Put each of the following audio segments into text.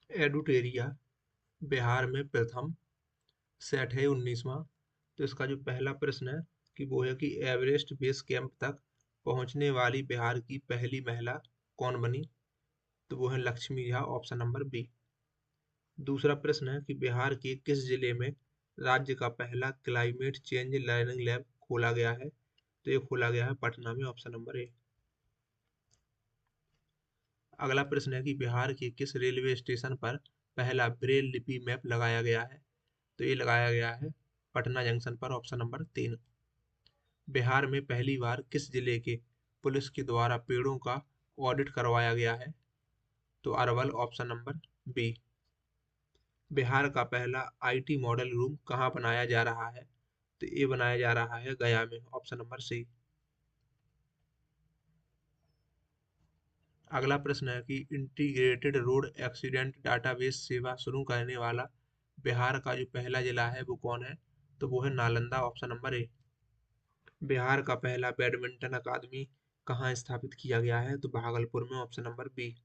एडुटेरिया बिहार में प्रथम सेट है 19वां। तो इसका जो पहला प्रश्न है कि वो है कि एवरेस्ट बेस कैंप तक पहुंचने वाली बिहार की पहली महिला कौन बनी? तो वो है Lakshmi Jha, option number B. दूसरा प्रश्न है कि बिहार के किस जिले में राज्य का पहला क्लाइमेट चेंज लर्निंग लैब खोला गया है? तो ये खोला गया है पटना में, ऑप्शन नंबर ए। अगला प्रश्न है कि बिहार के किस रेलवे स्टेशन पर पहला ब्रेल लिपि मैप लगाया गया है? तो ये लगाया गया है पटना जंक्शन पर, ऑप्शन नंबर 3। बिहार में पहली बार किस जिले के पुलिस के द्वारा पेड़ों का ऑडिट करवाया गया है? तो Arwal, option number B. Bihar का पहला आईटी मॉडल रूम कहाँ बनाया जा रहा है? तो ये बनाया जा रहा है गया में, ऑप्शन नंबर सी। अगला प्रश्न है कि इंटीग्रेटेड रोड एक्सीडेंट डाटाबेस सेवा शुरू करने वाला बिहार का जो पहला जिला है वो कौन है? तो वो है Nalanda, option number A. Bihar का पहला बैडमिंटन अकादमी कहाँ स्थापित किया गया है? तो भागलपुर में, ऑप्शन नंबर बी।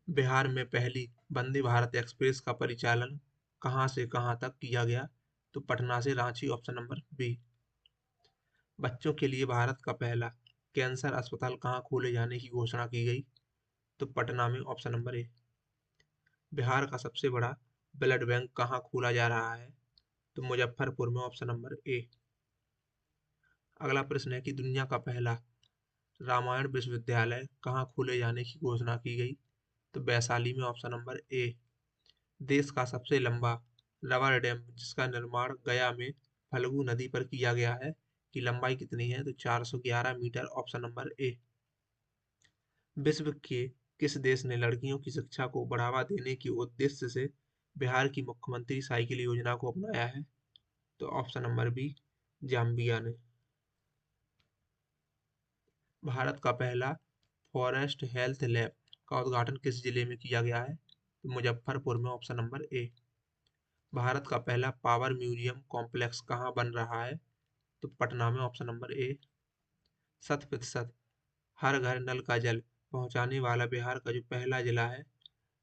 बिहार में पहली वंदे भारत एक्सप्रेस का परिचालन कहाँ से कहाँ तक किया गया? तो पटना से रांची, ऑप्शन नंबर बी। बच्चों के लिए भारत का पहला कैंसर अस्पताल कहाँ खोले जाने की घोषणा की गई? तो पटना में, ऑप्शन नंबर ए। बिहार का सबसे बड़ा ब्लड बैंक कहाँ खोला जा रहा है? तो मुजफ्फरपुर में, ऑप्शन नंबर ए। अगला प्रश्न है कि दुनिया का पहला रामायण विश्वविद्यालय कहाँ खोले जाने की घोषणा की गई? तो वैशाली में, ऑप्शन नंबर ए। देश का सबसे लंबा रबर डैम जिसका निर्माण गया में फल्गु नदी पर किया गया है की लंबाई कितनी है? तो 411 मीटर, ऑप्शन नंबर ए। विश्व के किस देश ने लड़कियों की शिक्षा को बढ़ावा देने के उद्देश्य से बिहार की मुख्यमंत्री साइकिल योजना को अपनाया है? तो ऑप्शन नंबर बी, जाम्बिया ने। भारत का पहला फॉरेस्ट हेल्थ लैब का उद्घाटन किस जिले में किया गया है? तो मुजफ्फरपुर में, ऑप्शन नंबर ए। भारत का पहला पावर म्यूजियम कॉम्प्लेक्स कहाँ बन रहा है? तो पटना में, ऑप्शन नंबर ए। 100% हर घर नल का जल पहुंचाने वाला बिहार का जो पहला जिला है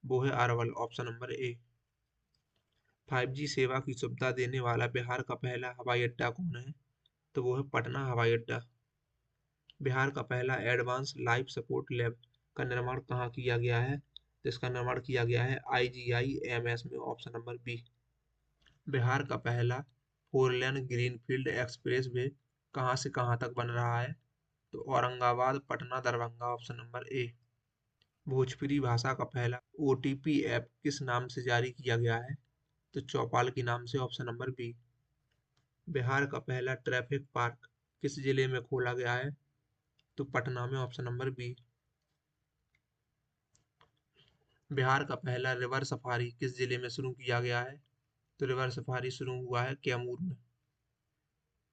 वो है Arwal, option number A. 5G सेवा की सुविधा देने वाला बिहार का पहला हवाई अड्डा कौन है? तो वो है पटना हवाई अड्डा। बिहार का पहला एडवांस लाइफ सपोर्ट लैब का निर्माण कहाँ किया गया है? तो इसका निर्माण किया गया है IGIMS में, ऑप्शन नंबर बी। बिहार का पहला four lane greenfield express way कहाँ से कहाँ तक बन रहा है? तो Aurangabad Patna Darbhanga, option number A. Bhojpuri भाषा का पहला OTP ऐप किस नाम से जारी किया गया है? तो चौपाल के नाम से, ऑप्शन नंबर बी। बिहार का पहला ट्रैफिक पार्क किस जिले में खोला गया है? तो पटना में, ऑप्शन नंबर बी। बिहार का पहला रिवर सफारी किस जिले में शुरू किया गया है? तो रिवर सफारी शुरू हुआ है कैमूर में।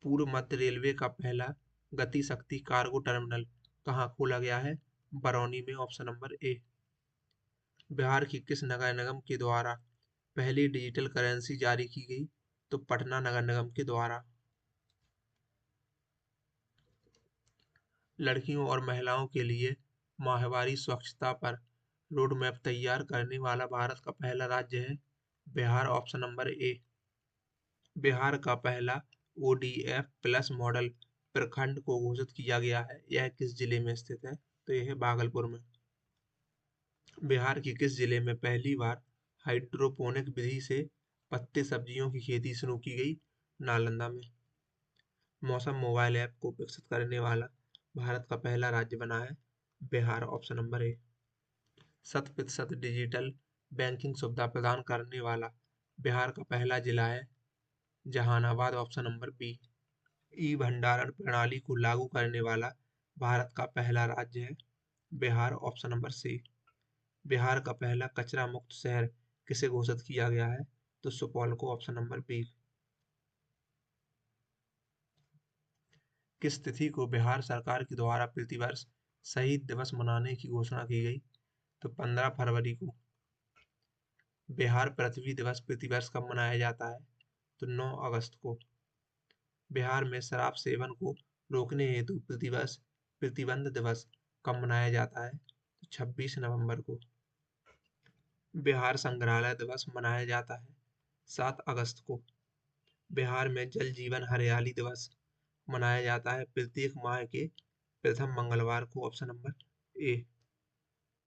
पूर्व मध्य रेलवे का पहला गति शक्ति कार्गो टर्मिनल कहाँ खोला गया है? बरौनी में, ऑप्शन नंबर ए। बिहार की किस नगर निगम के द्वारा पहली डिजिटल करेंसी जारी की गई? तो पटना नगर निगम के द्वारा। लड़कियों और महिलाओं के लिए माहवारी स्वच्छता पर रोड मैप तैयार करने वाला भारत का पहला राज्य है Bihar, option number A. Bihar का पहला ODF प्लस मॉडल प्रखंड को घोषित किया गया है, यह किस जिले में स्थित है? तो यह है भागलपुर में। बिहार के किस जिले में पहली बार हाइड्रोपोनिक विधि से पत्ते सब्जियों की खेती शुरू की गई? नालंदा में। मौसम मोबाइल ऐप को विकसित करने वाला भारत का पहला राज्य बना है Bihar, option number A. 100% digital banking सुविधा प्रदान करने वाला बिहार का पहला जिला है जहानाबाद, ऑप्शन नंबर बी। ई भंडारण प्रणाली को लागू करने वाला भारत का पहला राज्य है Bihar, option number C. Bihar का पहला कचरा मुक्त शहर किसे घोषित किया गया है? तो सुपौल को, ऑप्शन नंबर बी। किस तिथि को बिहार सरकार के द्वारा प्रतिवर्ष शहीद दिवस मनाने की घोषणा की गई? तो 15 फरवरी को। बिहार पृथ्वी दिवस प्रतिवर्ष कब मनाया जाता है? तो 9 अगस्त को। बिहार में शराब सेवन को रोकने हेतु प्रतिवर्ष प्रतिबंध दिवस कब मनाया जाता है? तो 26 नवंबर को। बिहार संग्रहालय दिवस मनाया जाता है 7 अगस्त को। बिहार में जल जीवन हरियाली दिवस मनाया जाता है प्रत्येक माह के प्रथम मंगलवार को, ऑप्शन नंबर ए।